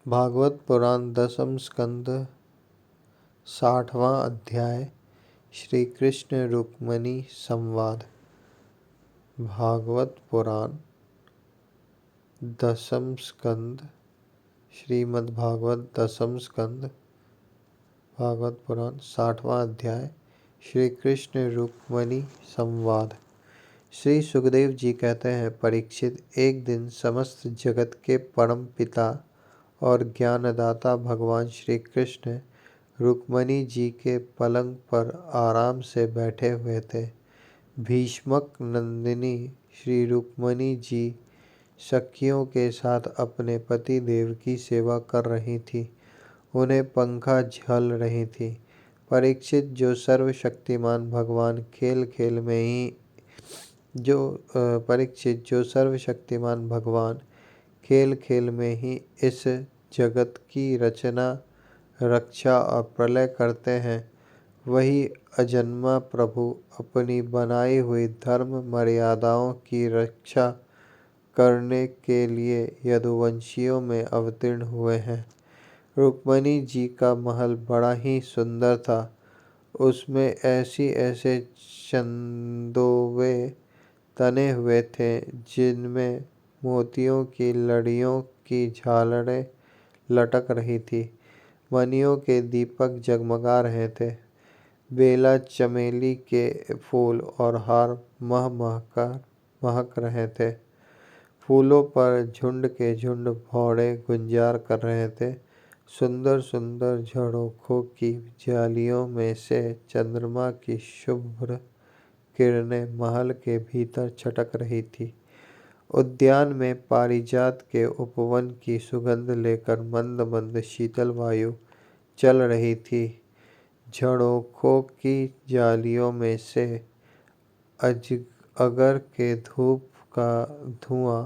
भागवत पुराण दसम स्कंद 60वां अध्याय श्री कृष्ण रुक्मिणी संवाद। भागवत पुराण दसम स्कंद श्रीमद्भागवत दसम स्कंद भागवत पुराण 60वां अध्याय श्री कृष्ण रुक्मिणी संवाद। श्री सुखदेव जी कहते हैं, परीक्षित, एक दिन समस्त जगत के परम पिता और ज्ञानदाता भगवान श्री कृष्ण रुक्मिणी जी के पलंग पर आराम से बैठे हुए थे। भीष्मक नंदिनी श्री रुक्मिणी जी सखियों के साथ अपने पति देव की सेवा कर रही थी। उन्हें पंखा झल रही थी। परीक्षित, जो सर्वशक्तिमान भगवान खेल खेल में ही इस जगत की रचना, रक्षा और प्रलय करते हैं, वही अजन्मा प्रभु अपनी बनाई हुई धर्म मर्यादाओं की रक्षा करने के लिए यदुवंशियों में अवतीर्ण हुए हैं। रुक्मिणी जी का महल बड़ा ही सुंदर था। उसमें ऐसे चंदोवे तने हुए थे जिनमें मोतियों की लड़ियों की झालरें लटक रही थी। मणियों के दीपक जगमगा रहे थे। बेला, चमेली के फूल और हार महक रहे थे। फूलों पर झुंड के झुंड भौरे गुंजार कर रहे थे। सुंदर सुंदर झरोखों की जालियों में से चंद्रमा की शुभ्र किरणें महल के भीतर छटक रही थी। उद्यान में पारिजात के उपवन की सुगंध लेकर मंद मंद शीतल वायु चल रही थी। झरोखों की जालियों में से अजगर के धूप का धुआं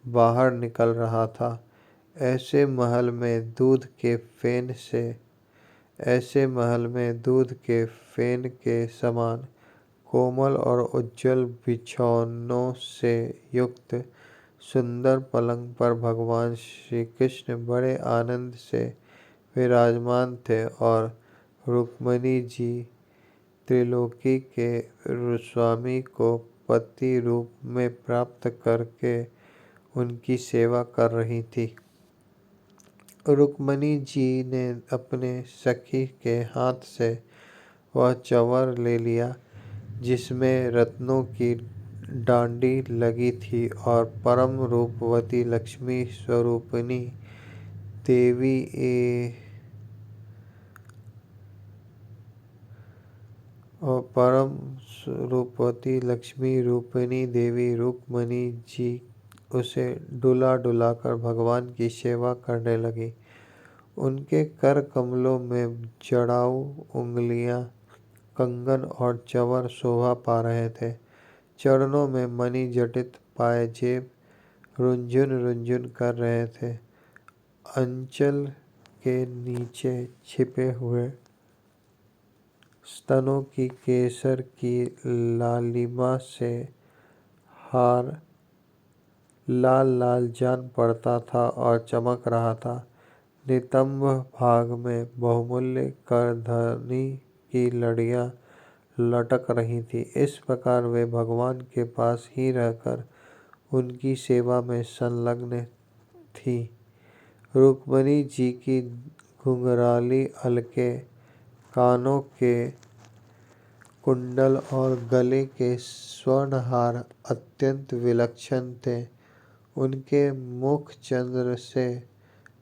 बाहर निकल रहा था। ऐसे महल में दूध के फेन के समान कोमल और उज्जवल बिछौनों से युक्त सुंदर पलंग पर भगवान श्री कृष्ण बड़े आनंद से विराजमान थे और रुक्मिणी जी त्रिलोकी के स्वामी को पति रूप में प्राप्त करके उनकी सेवा कर रही थी। रुक्मिणी जी ने अपने सखी के हाथ से वह चंवर ले लिया जिसमें रत्नों की डांडी लगी थी और परम रूपवती लक्ष्मी स्वरूपिणी देवी रुक्मिणी जी उसे डुला डुलाकर भगवान की सेवा करने लगी। उनके कर कमलों में जड़ाऊ उंगलियां, कंगन और चंवर शोभा पा रहे थे। चरणों में मणि जटित पायजेब रुंझुन रुंझुन कर रहे थे। अंचल के नीचे छिपे हुए स्तनों की केसर की लालिमा से हार लाल लाल जान पड़ता था और चमक रहा था। नितंब भाग में बहुमूल्य करधनी की लड़ियां लटक रही थी। इस प्रकार वे भगवान के पास ही रहकर उनकी सेवा में संलग्न थी। रुक्मिणी जी की घुंघराली अलके, कानों के कुंडल और गले के स्वर्णहार अत्यंत विलक्षण थे। उनके मुख चंद्र से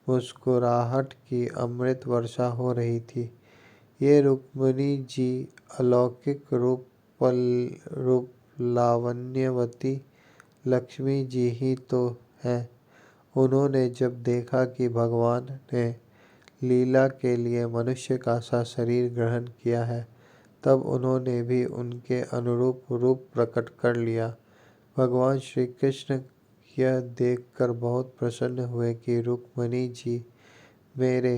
मुस्कुराहट की अमृत वर्षा हो रही थी। ये रुक्मिणी जी अलौकिक रूप लावण्यवती लक्ष्मी जी ही तो हैं। उन्होंने जब देखा कि भगवान ने लीला के लिए मनुष्य का सा शरीर ग्रहण किया है, तब उन्होंने भी उनके अनुरूप रूप प्रकट कर लिया। भगवान श्री कृष्ण यह देखकर बहुत प्रसन्न हुए कि रुक्मिणी जी मेरे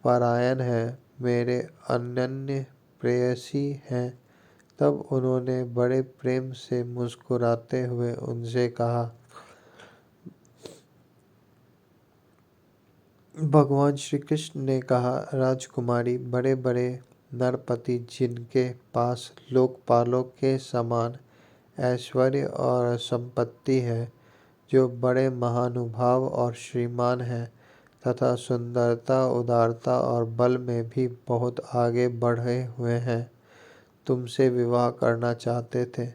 परायण हैं, मेरे अनन्य प्रेयसी हैं। तब उन्होंने बड़े प्रेम से मुस्कुराते हुए उनसे कहा, भगवान श्री कृष्ण ने कहा, राजकुमारी, बड़े बड़े नरपति जिनके पास लोकपालों के समान ऐश्वर्य और संपत्ति है, जो बड़े महानुभाव और श्रीमान हैं तथा सुंदरता, उदारता और बल में भी बहुत आगे बढ़े हुए हैं, तुमसे विवाह करना चाहते थे।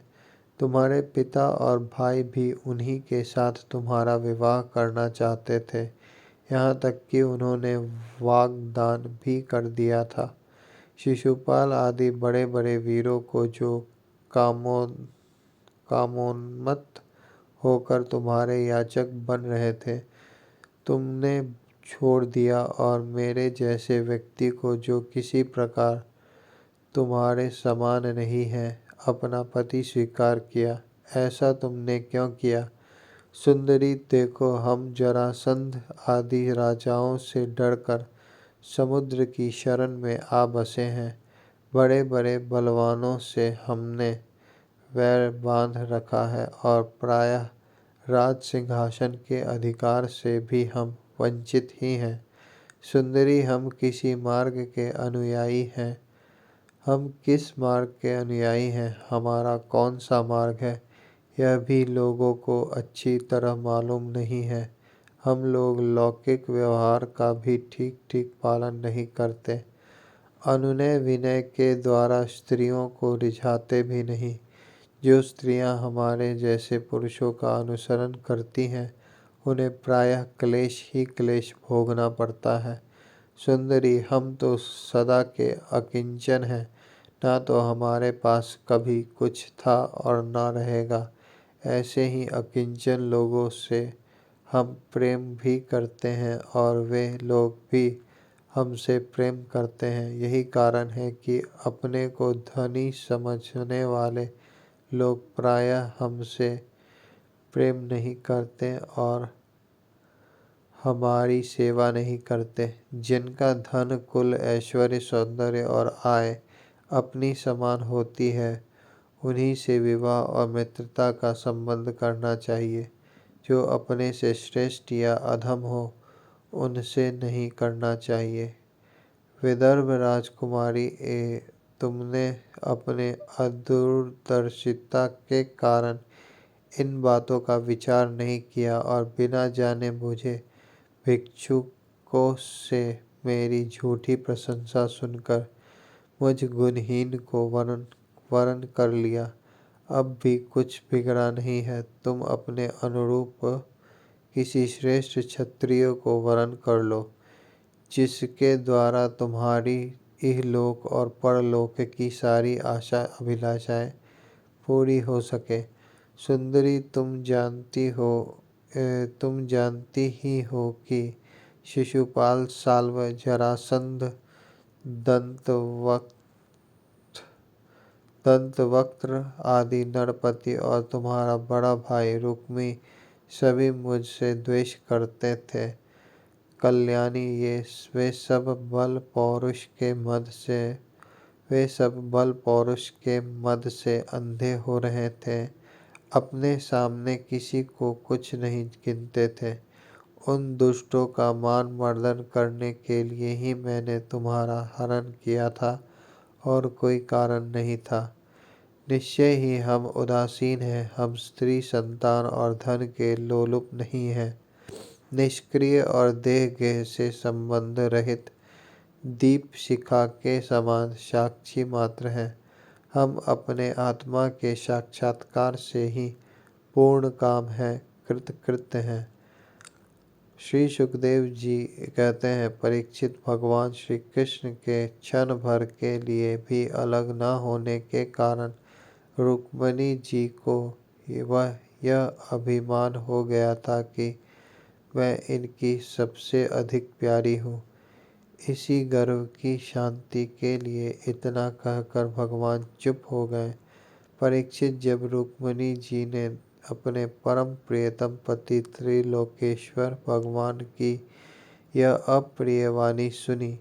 तुम्हारे पिता और भाई भी उन्हीं के साथ तुम्हारा विवाह करना चाहते थे। यहाँ तक कि उन्होंने वाग्दान भी कर दिया था। शिशुपाल आदि बड़े बड़े वीरों को जो कामोन्मत्त होकर तुम्हारे याचक बन रहे थे, तुमने छोड़ दिया और मेरे जैसे व्यक्ति को, जो किसी प्रकार तुम्हारे समान नहीं है, अपना पति स्वीकार किया। ऐसा तुमने क्यों किया? सुंदरी, देखो, हम जरासंध आदि राजाओं से डरकर समुद्र की शरण में आ बसे हैं। बड़े बड़े बलवानों से हमने वैर बांध रखा है और प्रायः राज सिंहासन के अधिकार से भी हम वंचित ही हैं। सुंदरी, हम किसी मार्ग के अनुयायी हैं। हम किस मार्ग के अनुयायी हैं, हमारा कौन सा मार्ग है, यह भी लोगों को अच्छी तरह मालूम नहीं है। हम लोग लौकिक व्यवहार का भी ठीक ठीक पालन नहीं करते, अनुनय विनय के द्वारा स्त्रियों को रिझाते भी नहीं। जो स्त्रियां हमारे जैसे पुरुषों का अनुसरण करती हैं, उन्हें प्रायः क्लेश ही क्लेश भोगना पड़ता है। सुंदरी, हम तो सदा के अकिंचन हैं, ना तो हमारे पास कभी कुछ था और ना रहेगा। ऐसे ही अकिंचन लोगों से हम प्रेम भी करते हैं और वे लोग भी हमसे प्रेम करते हैं। यही कारण है कि अपने को धनी समझने वाले लोग प्रायः हमसे प्रेम नहीं करते और हमारी सेवा नहीं करते। जिनका धन, कुल, ऐश्वर्य, सौंदर्य और आय अपनी समान होती है, उन्हीं से विवाह और मित्रता का संबंध करना चाहिए। जो अपने से श्रेष्ठ या अधम हो, उनसे नहीं करना चाहिए। विदर्भ राजकुमारी, तुमने अपने अदूरदर्शिता के कारण इन बातों का विचार नहीं किया और बिना जाने बुझे भिक्षुकों से मेरी झूठी प्रशंसा सुनकर मुझ गुणहीन को वरण कर लिया। अब भी कुछ बिगड़ा नहीं है। तुम अपने अनुरूप किसी श्रेष्ठ क्षत्रिय को वरण कर लो, जिसके द्वारा तुम्हारी इहलोक और परलोक की सारी आशा अभिलाषाएं पूरी हो सके। सुंदरी, तुम जानती ही हो कि शिशुपाल, साल्व, जरासंध, दंतवक्त्र आदि नरपति और तुम्हारा बड़ा भाई रुक्मी सभी मुझसे द्वेष करते थे। कल्याणी, वे सब बल पौरुष के मद से अंधे हो रहे थे, अपने सामने किसी को कुछ नहीं गिनते थे। उन दुष्टों का मान मर्दन करने के लिए ही मैंने तुम्हारा हरण किया था और कोई कारण नहीं था। निश्चय ही हम उदासीन हैं, हम स्त्री संतान और धन के लोलुप नहीं हैं। निष्क्रिय और देह गेह से संबंध रहित दीप शिखा के समान साक्षी मात्र हैं। हम अपने आत्मा के साक्षात्कार से ही पूर्ण काम है कृतकृत्य हैं। श्री सुखदेव जी कहते हैं, परीक्षित, भगवान श्री कृष्ण के क्षण भर के लिए भी अलग न होने के कारण रुक्मिणी जी को यह अभिमान हो गया था कि मैं इनकी सबसे अधिक प्यारी हूँ। इसी गर्व की शांति के लिए इतना कहकर भगवान चुप हो गए। परीक्षित, जब रुक्मिणी जी ने अपने परम प्रियतम पति त्रिलोकेश्वर भगवान की यह अप्रिय वाणी सुनी,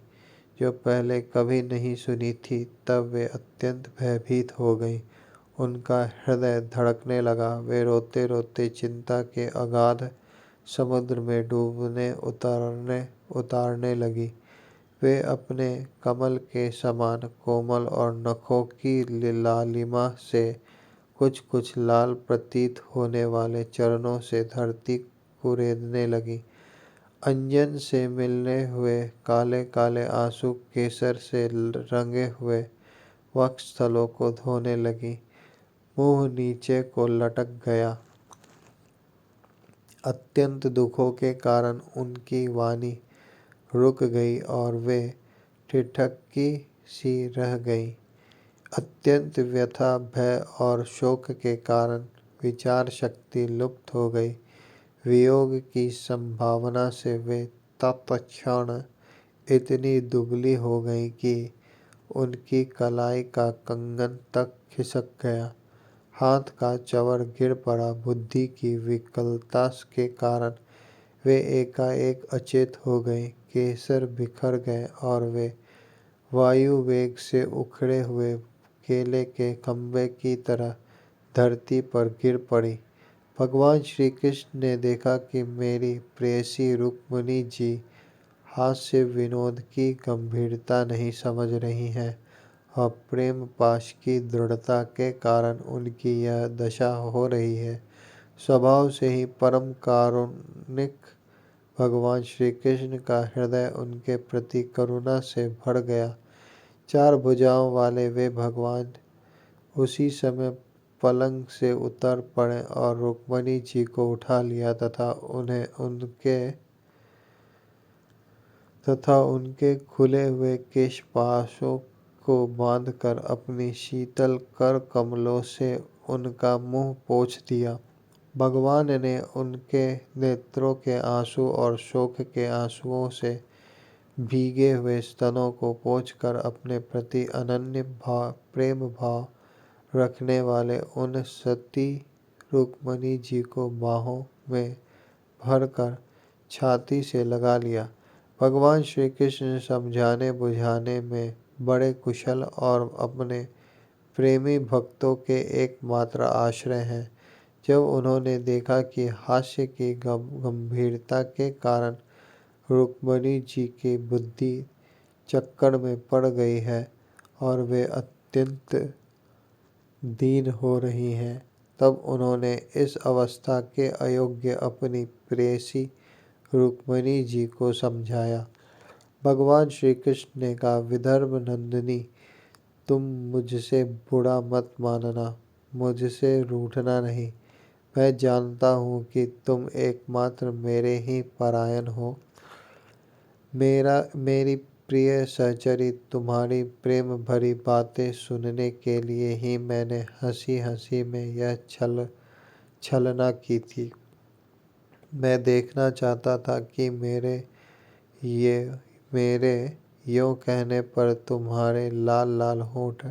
जो पहले कभी नहीं सुनी थी, तब वे अत्यंत भयभीत हो गईं। उनका हृदय धड़कने लगा। वे रोते रोते चिंता के अगाध समुद्र में डूबने उतारने लगी। वे अपने कमल के समान कोमल और नखों की लालिमा से कुछ कुछ लाल प्रतीत होने वाले चरणों से धरती कुरेदने लगी। अंजन से मिलने हुए काले काले आंसू केसर से रंगे हुए वक्षस्थलों को धोने लगी। मुंह नीचे को लटक गया। अत्यंत दुखों के कारण उनकी वाणी रुक गई और वे ठिठकी सी रह गई। अत्यंत व्यथा, भय और शोक के कारण विचार शक्ति लुप्त हो गई। वियोग की संभावना से वे तत्क्षण इतनी दुबली हो गई कि उनकी कलाई का कंगन तक खिसक गया। हाथ का चवर गिर पड़ा। बुद्धि की विकलता के कारण वे एकाएक अचेत हो गए। केसर बिखर गए और वे वायु वेग से उखड़े हुए केले के खंभे की तरह धरती पर गिर पड़ी। भगवान श्री कृष्ण ने देखा कि मेरी प्रेयसी रुक्मिणी जी हास्य विनोद की गंभीरता नहीं समझ रही हैं और प्रेम पाश की दृढ़ता के कारण उनकी यह दशा हो रही है। स्वभाव से ही परम कारुणिक भगवान श्री कृष्ण का हृदय उनके प्रति करुणा से भर गया। 4 भुजाओं वाले वे भगवान उसी समय पलंग से उतर पड़े और रुक्मिणी जी को उठा लिया तथा उनके खुले हुए केशपाशों को बांधकर अपनी शीतल कर कमलों से उनका मुंह पोंछ दिया। भगवान ने उनके नेत्रों के आंसू और शोक के आंसुओं से भीगे हुए स्तनों को पोंछकर अपने प्रति अनन्य प्रेम भाव रखने वाले उन सती रुक्मिणी जी को बाहों में भरकर छाती से लगा लिया। भगवान श्री कृष्ण समझाने बुझाने में बड़े कुशल और अपने प्रेमी भक्तों के एकमात्र आश्रय हैं। जब उन्होंने देखा कि हास्य की गंभीरता के कारण रुक्मिणी जी की बुद्धि चक्कर में पड़ गई है और वे अत्यंत दीन हो रही हैं, तब उन्होंने इस अवस्था के अयोग्य अपनी प्रेयसी रुक्मिणी जी को समझाया। भगवान श्री कृष्ण ने कहा, विदर्भ नंदिनी, तुम मुझसे बुरा मत मानना, मुझसे रूठना नहीं। मैं जानता हूँ कि तुम एकमात्र मेरे ही परायण हो। मेरी प्रिय सहचरी, तुम्हारी प्रेम भरी बातें सुनने के लिए ही मैंने हंसी हंसी में यह छलना की थी। मैं देखना चाहता था कि मेरे यों कहने पर तुम्हारे लाल लाल होंठ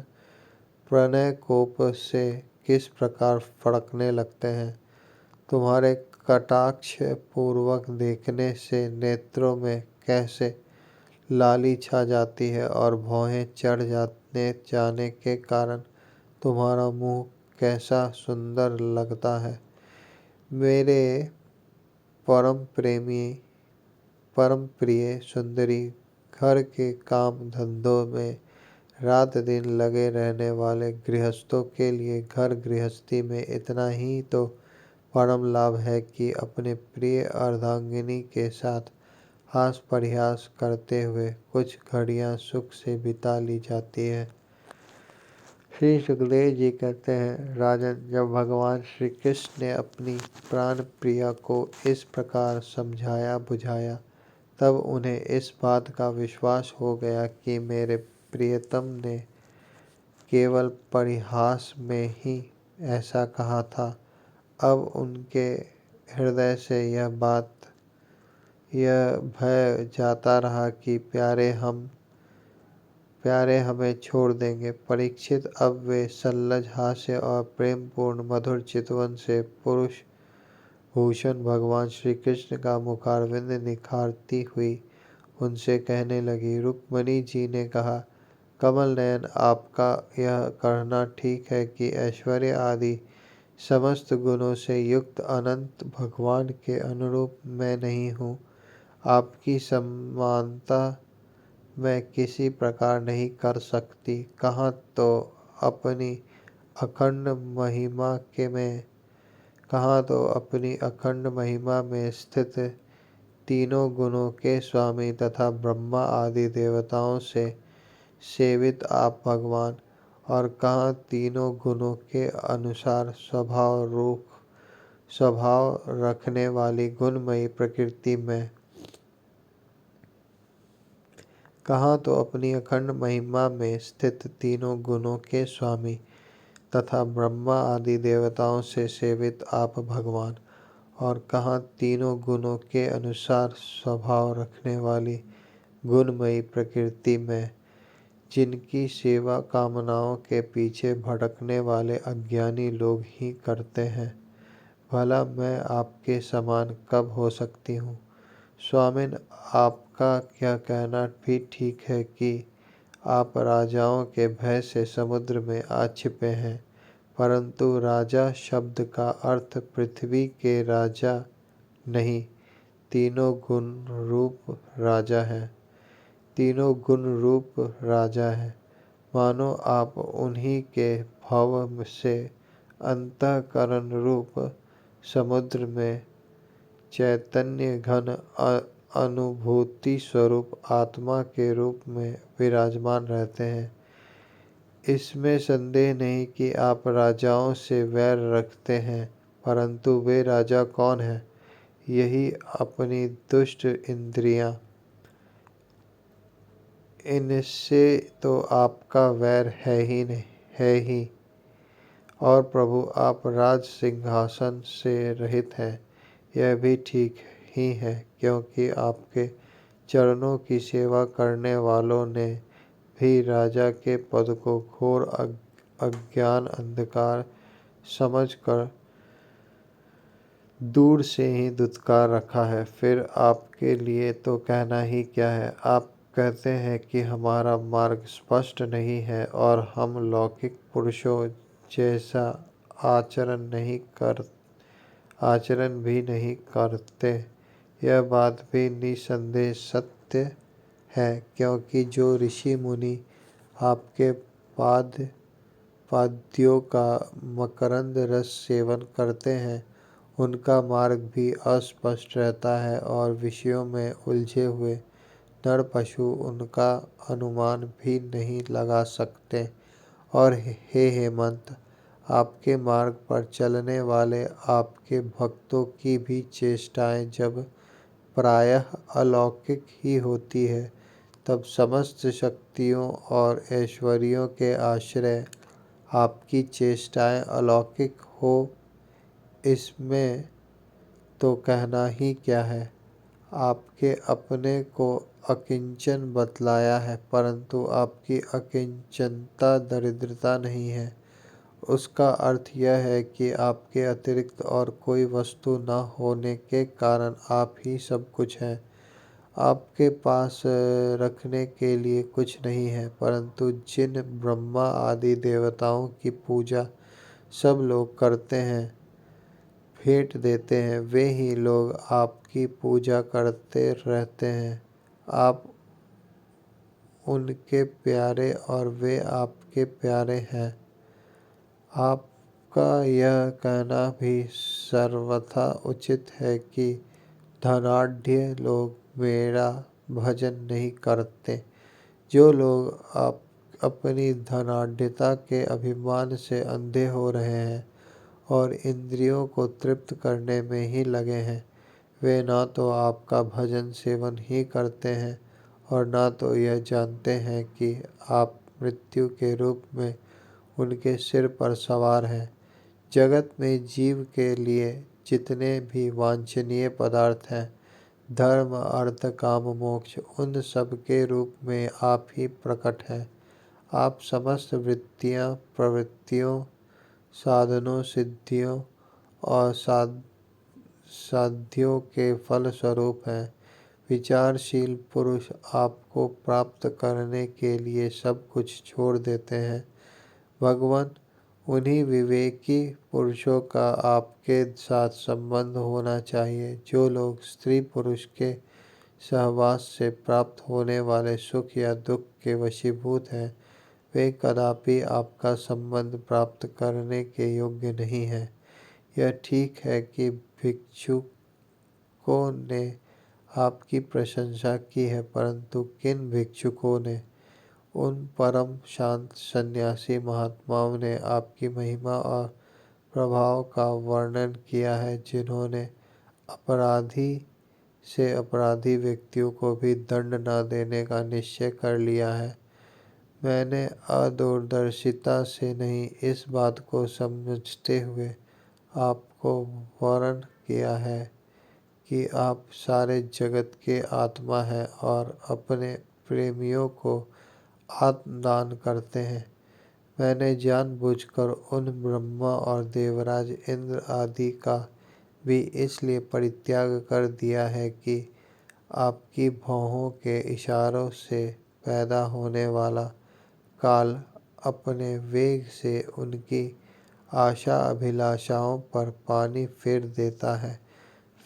प्रणय कोप से किस प्रकार फड़कने लगते हैं। तुम्हारे कटाक्ष पूर्वक देखने से नेत्रों में कैसे लाली छा जाती है और भौहें चढ़ जाने के कारण तुम्हारा मुंह कैसा सुंदर लगता है। मेरे परम प्रिय सुंदरी, घर के काम धंधों में रात दिन लगे रहने वाले गृहस्थों के लिए घर गृहस्थी में इतना ही तो परम लाभ है कि अपने प्रिय अर्धांगिनी के साथ हास परिहास करते हुए कुछ घड़ियां सुख से बिता ली जाती है। श्री सुखदेव जी कहते हैं, राजन, जब भगवान श्री कृष्ण ने अपनी प्राण प्रिया को इस प्रकार समझाया बुझाया, तब उन्हें इस बात का विश्वास हो गया कि मेरे प्रियतम ने केवल परिहास में ही ऐसा कहा था। अब उनके हृदय से यह भय जाता रहा कि प्यारे हमें छोड़ देंगे। परीक्षित, अब वे सल्लज हास्य और प्रेमपूर्ण मधुर चितवन से पुरुष भूषण भगवान श्री कृष्ण का मुखारविंद निखारती हुई उनसे कहने लगी। रुक्मिणी जी ने कहा, कमल नयन, आपका यह कहना ठीक है कि ऐश्वर्य आदि समस्त गुणों से युक्त अनंत भगवान के अनुरूप मैं नहीं हूँ। आपकी समानता मैं किसी प्रकार नहीं कर सकती। कहाँ तो अपनी अखंड महिमा में स्थित तीनों गुणों के स्वामी तथा ब्रह्मा आदि देवताओं से सेवित आप भगवान, और कहाँ तीनों गुणों के अनुसार स्वभाव रखने वाली गुणमयी प्रकृति में। कहाँ तो अपनी अखंड महिमा में स्थित तीनों गुणों के स्वामी तथा ब्रह्मा आदि देवताओं से सेवित आप भगवान, और कहाँ तीनों गुणों के अनुसार स्वभाव रखने वाली गुणमयी प्रकृति में, जिनकी सेवा कामनाओं के पीछे भटकने वाले अज्ञानी लोग ही करते हैं। भला मैं आपके समान कब हो सकती हूँ? स्वामिन, आपका क्या कहना भी ठीक है कि आप राजाओं के भय से समुद्र में आ छिपे हैं, परंतु राजा शब्द का अर्थ पृथ्वी के राजा नहीं, तीनों गुण रूप राजा है। तीनों गुण रूप राजा है। मानो आप उन्हीं के भव से अंतःकरण रूप समुद्र में चैतन्य घन अनुभूति स्वरूप आत्मा के रूप में विराजमान रहते हैं। इसमें संदेह नहीं कि आप राजाओं से वैर रखते हैं, परंतु वे राजा कौन हैं? यही अपनी दुष्ट इंद्रियां। इनसे तो आपका वैर है ही। और प्रभु, आप राज सिंहासन से रहित हैं, यह भी ठीक ही है, क्योंकि आपके चरणों की सेवा करने वालों ने भी राजा के पद को घोर अज्ञान अंधकार समझकर दूर से ही दुत्कार रखा है। फिर आपके लिए तो कहना ही क्या है। आप कहते हैं कि हमारा मार्ग स्पष्ट नहीं है और हम लौकिक पुरुषों जैसा आचरण भी नहीं करते। यह बात भी निसंदेह सत्य है, क्योंकि जो ऋषि मुनि आपके पाद्यों का मकरंद रस सेवन करते हैं, उनका मार्ग भी अस्पष्ट रहता है, और विषयों में उलझे हुए नर पशु उनका अनुमान भी नहीं लगा सकते। और हे हेमंत, आपके मार्ग पर चलने वाले आपके भक्तों की भी चेष्टाएं जब प्रायः अलौकिक ही होती है, तब समस्त शक्तियों और ऐश्वर्यों के आश्रय आपकी चेष्टाएं अलौकिक हो, इसमें तो कहना ही क्या है। आपके अपने को अकिंचन बतलाया है, परंतु आपकी अकिंचनता दरिद्रता नहीं है। उसका अर्थ यह है कि आपके अतिरिक्त और कोई वस्तु न होने के कारण आप ही सब कुछ हैं। आपके पास रखने के लिए कुछ नहीं है, परंतु जिन ब्रह्मा आदि देवताओं की पूजा सब लोग करते हैं, भेंट देते हैं, वे ही लोग आपकी पूजा करते रहते हैं। आप उनके प्यारे और वे आपके प्यारे हैं। आपका यह कहना भी सर्वथा उचित है कि धनाढ्य लोग मेरा भजन नहीं करते। जो लोग अपनी धनाढ्यता के अभिमान से अंधे हो रहे हैं और इंद्रियों को तृप्त करने में ही लगे हैं, वे ना तो आपका भजन सेवन ही करते हैं और ना तो यह जानते हैं कि आप मृत्यु के रूप में उनके सिर पर सवार हैं। जगत में जीव के लिए जितने भी वांछनीय पदार्थ हैं, धर्म अर्थ काम मोक्ष, उन सब के रूप में आप ही प्रकट हैं। आप समस्त वृत्तियां प्रवृत्तियों, साधनों, सिद्धियों और साध्यों के फल स्वरूप हैं। विचारशील पुरुष आपको प्राप्त करने के लिए सब कुछ छोड़ देते हैं। भगवान, उन्हीं विवेकी पुरुषों का आपके साथ संबंध होना चाहिए। जो लोग स्त्री पुरुष के सहवास से प्राप्त होने वाले सुख या दुख के वशीभूत हैं, वे कदापि आपका संबंध प्राप्त करने के योग्य नहीं हैं। यह ठीक है कि भिक्षुकों ने आपकी प्रशंसा की है, परंतु किन भिक्षुकों ने? उन परम शांत सन्यासी महात्माओं ने आपकी महिमा और प्रभाव का वर्णन किया है, जिन्होंने अपराधी से अपराधी व्यक्तियों को भी दंड न देने का निश्चय कर लिया है। मैंने अदूरदर्शिता से नहीं, इस बात को समझते हुए आपको वर्ण किया है कि आप सारे जगत के आत्मा हैं और अपने प्रेमियों को आत्मदान करते हैं। मैंने जानबूझकर उन ब्रह्मा और देवराज इंद्र आदि का भी इसलिए परित्याग कर दिया है कि आपकी भौहों के इशारों से पैदा होने वाला काल अपने वेग से उनकी आशा अभिलाषाओं पर पानी फेर देता है।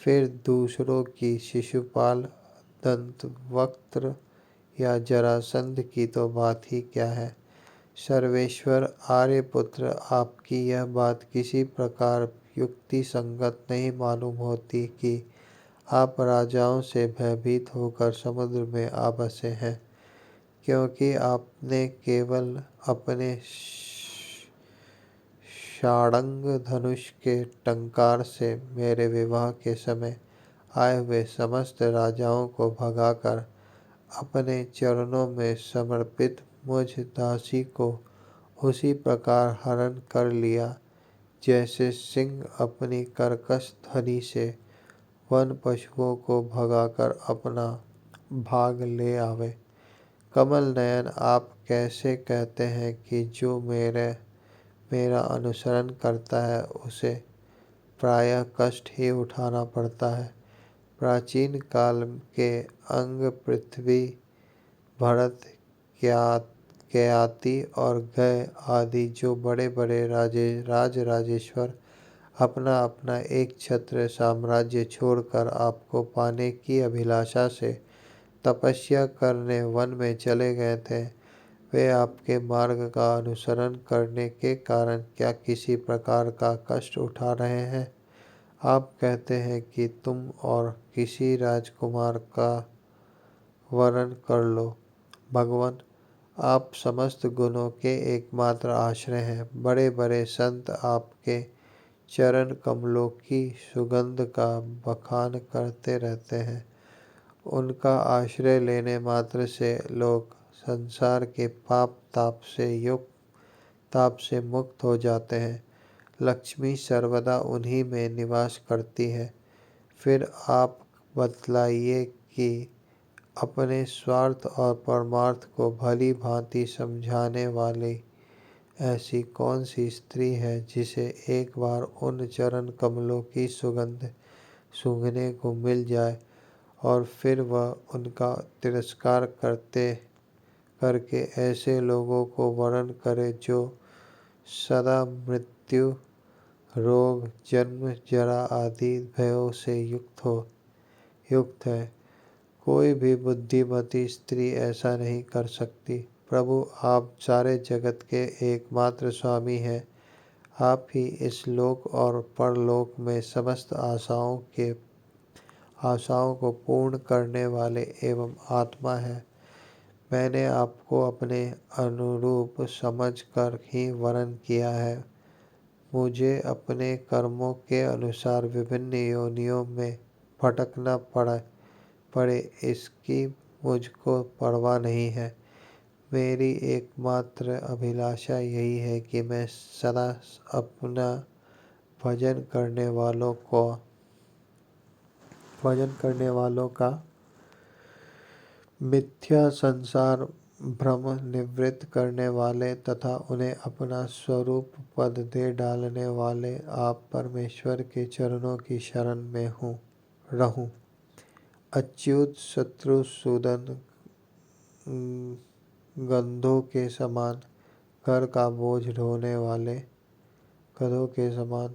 फिर दूसरों की शिशुपाल, दंतवक्त्र या जरासंध की तो बात ही क्या है। सर्वेश्वर आर्यपुत्र, आपकी यह बात किसी प्रकार युक्ति संगत नहीं मालूम होती कि आप राजाओं से भयभीत होकर समुद्र में आ बसे हैं, क्योंकि आपने केवल अपने षाडंग धनुष के टंकार से मेरे विवाह के समय आए हुए समस्त राजाओं को भगाकर अपने चरणों में समर्पित मुझ दासी को उसी प्रकार हरण कर लिया, जैसे सिंह अपनी कर्कश ध्वनि से वन पशुओं को भगाकर अपना भाग ले आवे। कमल नयन, आप कैसे कहते हैं कि जो मेरा अनुसरण करता है उसे प्रायः कष्ट ही उठाना पड़ता है। प्राचीन काल के अंग पृथ्वी, भरत, ययाति और गय आदि जो बड़े बड़े राजेश्वर अपना अपना एक छत्र साम्राज्य छोड़कर आपको पाने की अभिलाषा से तपस्या करने वन में चले गए थे, वे आपके मार्ग का अनुसरण करने के कारण क्या किसी प्रकार का कष्ट उठा रहे हैं? आप कहते हैं कि तुम और किसी राजकुमार का वर्ण कर लो। भगवान, आप समस्त गुणों के एकमात्र आश्रय हैं। बड़े बड़े संत आपके चरण कमलों की सुगंध का बखान करते रहते हैं। उनका आश्रय लेने मात्र से लोग संसार के ताप से मुक्त हो जाते हैं। लक्ष्मी सर्वदा उन्हीं में निवास करती है। फिर आप बतलाइए कि अपने स्वार्थ और परमार्थ को भली भांति समझाने वाली ऐसी कौन सी स्त्री है जिसे एक बार उन चरण कमलों की सुगंध सूंघने को मिल जाए और फिर वह उनका तिरस्कार करके ऐसे लोगों को वर्ण करे जो सदा मृत्यु, रोग, जन्म, जरा आदि भयों से युक्त है। कोई भी बुद्धिमती स्त्री ऐसा नहीं कर सकती। प्रभु, आप सारे जगत के एकमात्र स्वामी हैं। आप ही इस लोक और परलोक में समस्त आशाओं को पूर्ण करने वाले एवं आत्मा है। मैंने आपको अपने अनुरूप समझकर ही वर्ण किया है। मुझे अपने कर्मों के अनुसार विभिन्न योनियों में भटकना पड़े, इसकी मुझको परवाह नहीं है। मेरी एकमात्र अभिलाषा यही है कि मैं सदा अपना भजन करने वालों का मिथ्या संसार भ्रम निवृत्त करने वाले तथा उन्हें अपना स्वरूप पद दे डालने वाले आप परमेश्वर के चरणों की शरण में रहूं। अच्युत शत्रुसूदन गंधों के समान घर का बोझ ढोने वाले गधों के समान,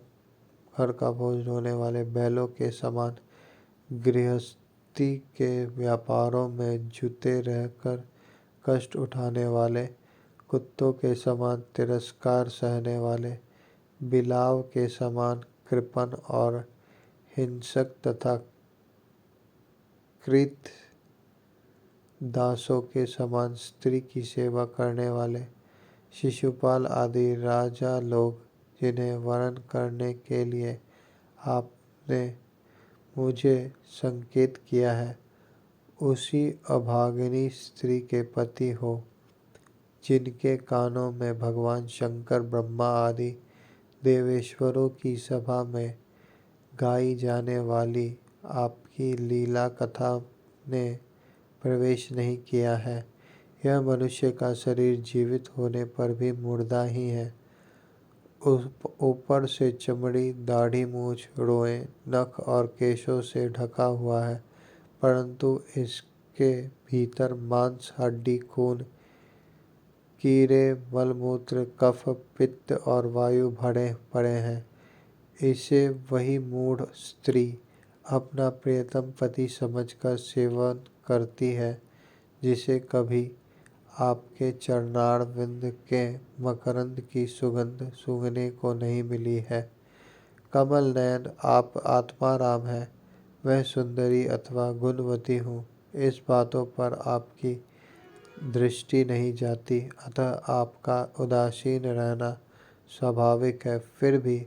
घर का बोझ ढोने वाले बैलों के समान, गृहस्थी के व्यापारों में जुटे रहकर कष्ट उठाने वाले, कुत्तों के समान तिरस्कार सहने वाले, बिलाव के समान कृपण और हिंसक तथा कृत दासों के समान स्त्री की सेवा करने वाले, शिशुपाल आदि राजा लोग जिन्हें वरण करने के लिए आपने मुझे संकेत किया है, उसी अभागिनी स्त्री के पति हो, जिनके कानों में भगवान शंकर, ब्रह्मा आदि देवेश्वरों की सभा में गाई जाने वाली आपकी लीला कथा ने प्रवेश नहीं किया है। यह मनुष्य का शरीर जीवित होने पर भी मुर्दा ही है। ऊपर से चमड़ी, दाढ़ी, मूछ, रोएं, नख और केशों से ढका हुआ है, परंतु इसके भीतर मांस, हड्डी, खून, कीड़े, मलमूत्र, कफ, पित्त और वायु भरे पड़े हैं। इसे वही मूढ़ स्त्री अपना प्रियतम पति समझकर सेवन करती है, जिसे कभी आपके चरणारविंद के मकरंद की सुगंध सूंघने को नहीं मिली है। कमल नयन आप आत्माराम है, वह सुंदरी अथवा गुणवती हूँ, इस बातों पर आपकी दृष्टि नहीं जाती, अतः आपका उदासीन रहना स्वाभाविक है। फिर भी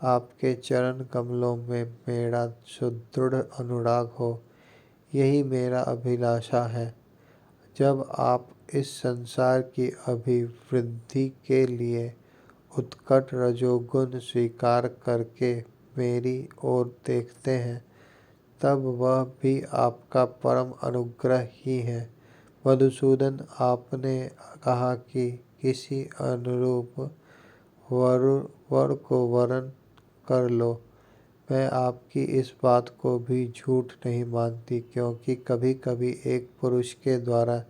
आपके चरण कमलों में मेरा सुदृढ़ अनुराग हो, यही मेरा अभिलाषा है। जब आप इस संसार की अभिवृद्धि के लिए उत्कट रजोगुण स्वीकार करके मेरी ओर देखते हैं, तब वह भी आपका परम अनुग्रह ही है। मधुसूदन, आपने कहा कि किसी अनुरूप वर को वरण कर लो। मैं आपकी इस बात को भी झूठ नहीं मानती, क्योंकि कभी कभी एक पुरुष के द्वारा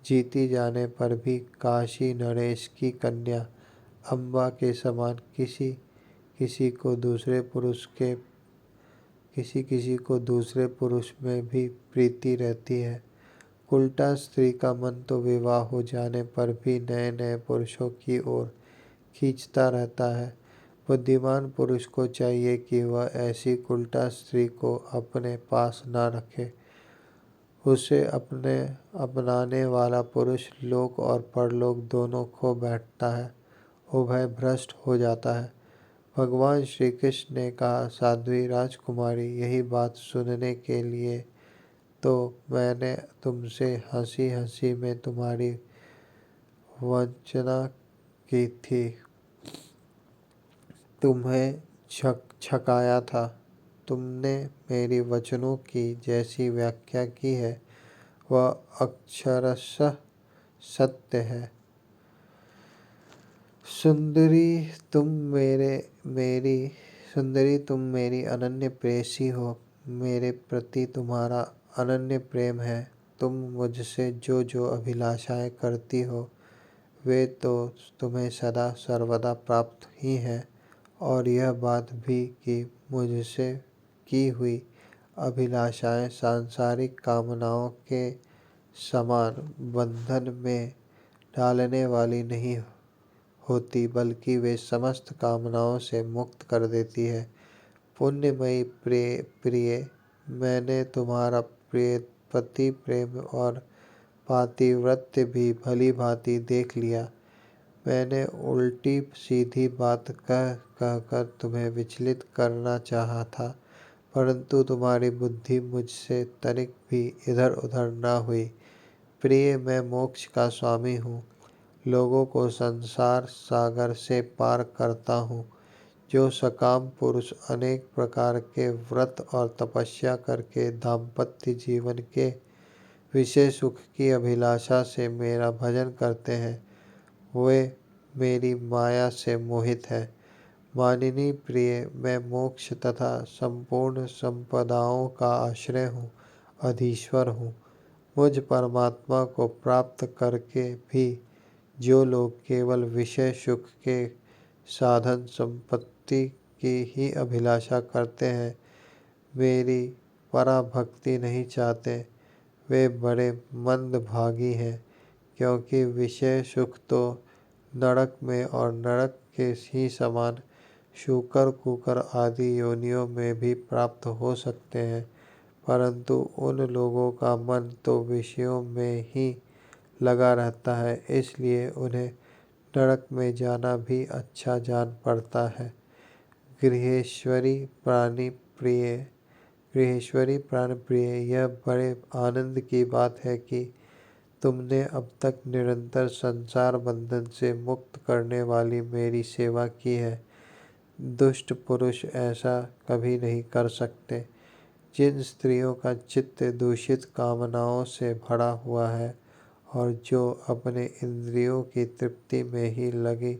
जीती जाने पर भी काशी नरेश की कन्या अम्बा के समान किसी किसी को दूसरे पुरुष में भी प्रीति रहती है। उल्टा स्त्री का मन तो विवाह हो जाने पर भी नए नए पुरुषों की ओर खींचता रहता है। बुद्धिमान पुरुष को चाहिए कि वह ऐसी उल्टा स्त्री को अपने पास न रखे। उसे अपनाने वाला पुरुष लोक और परलोक दोनों खो बैठता है, उभय भ्रष्ट हो जाता है। भगवान श्री कृष्ण ने कहा, साध्वी राजकुमारी, यही बात सुनने के लिए तो मैंने तुमसे हंसी हंसी में तुम्हारी वंचना की थी, तुम्हें छकाया था। तुमने मेरी वचनों की जैसी व्याख्या की है, वह अक्षरशः सत्य है। सुंदरी तुम मेरी अनन्य प्रेयसी हो। मेरे प्रति तुम्हारा अनन्य प्रेम है। तुम मुझसे जो जो अभिलाषाएं करती हो, वे तो तुम्हें सदा सर्वदा प्राप्त ही हैं। और यह बात भी कि मुझसे की हुई अभिलाषाएं सांसारिक कामनाओं के समान बंधन में डालने वाली नहीं होती, बल्कि वे समस्त कामनाओं से मुक्त कर देती है। पुण्यमयी प्रिय, मैंने तुम्हारा पति प्रेम और पातिव्रत्य भी भली भांति देख लिया। मैंने उल्टी सीधी बात कहकर तुम्हें विचलित करना चाहा था, परंतु तुम्हारी बुद्धि मुझसे तनिक भी इधर उधर न हुई। प्रिय, मैं मोक्ष का स्वामी हूँ, लोगों को संसार सागर से पार करता हूँ। जो सकाम पुरुष अनेक प्रकार के व्रत और तपस्या करके दाम्पत्य जीवन के विषय सुख की अभिलाषा से मेरा भजन करते हैं, वे मेरी माया से मोहित है। मानिनी प्रिय, मैं मोक्ष तथा संपूर्ण संपदाओं का आश्रय हूँ, अधीश्वर हूँ। मुझ परमात्मा को प्राप्त करके भी जो लोग केवल विषय सुख के साधन संपत्ति की ही अभिलाषा करते हैं, मेरी पराभक्ति नहीं चाहते, वे बड़े मंदभागी हैं, क्योंकि विषय सुख तो नरक में और नरक के ही समान शूकर कुकर आदि योनियों में भी प्राप्त हो सकते हैं, परंतु उन लोगों का मन तो विषयों में ही लगा रहता है, इसलिए उन्हें नरक में जाना भी अच्छा जान पड़ता है। गृहेश्वरी प्राणी प्रिय गृहेश्वरी प्राण प्रिय, यह बड़े आनंद की बात है कि तुमने अब तक निरंतर संसार बंधन से मुक्त करने वाली मेरी सेवा की है। दुष्ट पुरुष ऐसा कभी नहीं कर सकते। जिन स्त्रियों का चित्त दूषित कामनाओं से भरा हुआ है और जो अपने इंद्रियों की तृप्ति में ही लगी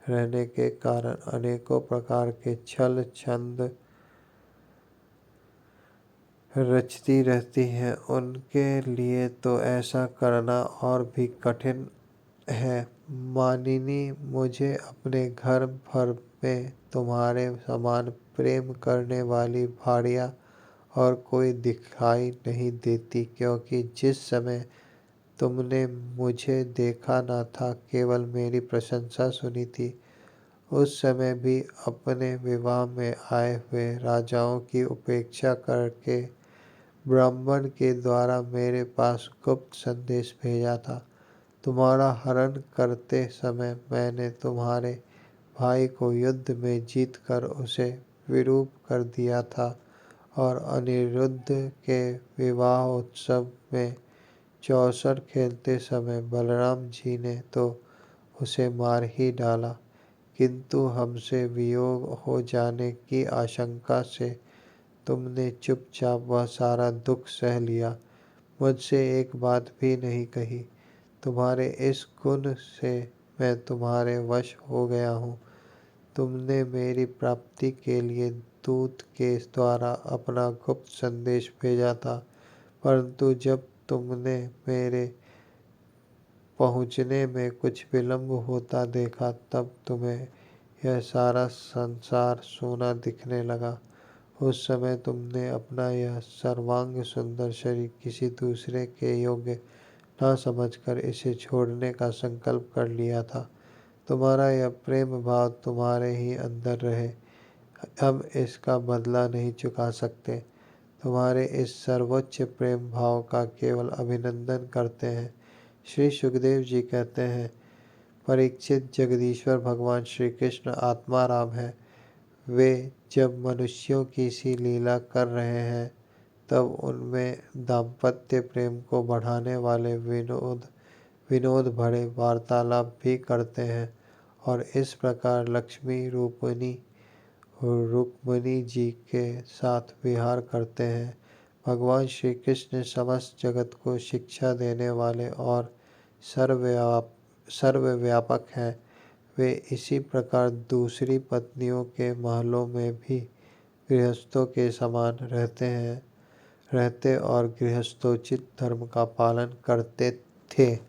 रहने के कारण अनेकों प्रकार के छल छंद रचती रहती हैं, उनके लिए तो ऐसा करना और भी कठिन है। मानिनी, मुझे अपने घर भर में तुम्हारे समान प्रेम करने वाली भाड़िया और कोई दिखाई नहीं देती, क्योंकि जिस समय तुमने मुझे देखा न था, केवल मेरी प्रशंसा सुनी थी, उस समय भी अपने विवाह में आए हुए राजाओं की उपेक्षा करके ब्राह्मण के द्वारा मेरे पास गुप्त संदेश भेजा था। तुम्हारा हरण करते समय मैंने तुम्हारे भाई को युद्ध में जीतकर उसे विरूप कर दिया था और अनिरुद्ध के विवाह उत्सव में चौसर खेलते समय बलराम जी ने तो उसे मार ही डाला, किंतु हमसे वियोग हो जाने की आशंका से तुमने चुपचाप वह सारा दुख सह लिया, मुझसे एक बात भी नहीं कही। तुम्हारे इस गुण से मैं तुम्हारे वश हो गया हूँ। तुमने मेरी प्राप्ति के लिए दूत के द्वारा अपना गुप्त संदेश भेजा था, परंतु जब तुमने मेरे पहुँचने में कुछ विलंब होता देखा, तब तुम्हें यह सारा संसार सोना दिखने लगा। उस समय तुमने अपना यह सर्वांग सुंदर शरीर किसी दूसरे के योग्य न समझकर इसे छोड़ने का संकल्प कर लिया था। तुम्हारा यह प्रेम भाव तुम्हारे ही अंदर रहे, हम इसका बदला नहीं चुका सकते। तुम्हारे इस सर्वोच्च प्रेम भाव का केवल अभिनंदन करते हैं। श्री सुखदेव जी कहते हैं, परीक्षित, जगदीश्वर भगवान श्री कृष्ण आत्माराम है। वे जब मनुष्यों की सी लीला कर रहे हैं, तब उनमें दाम्पत्य प्रेम को बढ़ाने वाले विनोद भरे वार्तालाप भी करते हैं और इस प्रकार लक्ष्मी रुक्मिणी जी के साथ विहार करते हैं। भगवान श्री कृष्ण समस्त जगत को शिक्षा देने वाले और सर्वव्यापक हैं। वे इसी प्रकार दूसरी पत्नियों के महलों में भी गृहस्थों के समान रहते और गृहस्थोचित धर्म का पालन करते थे।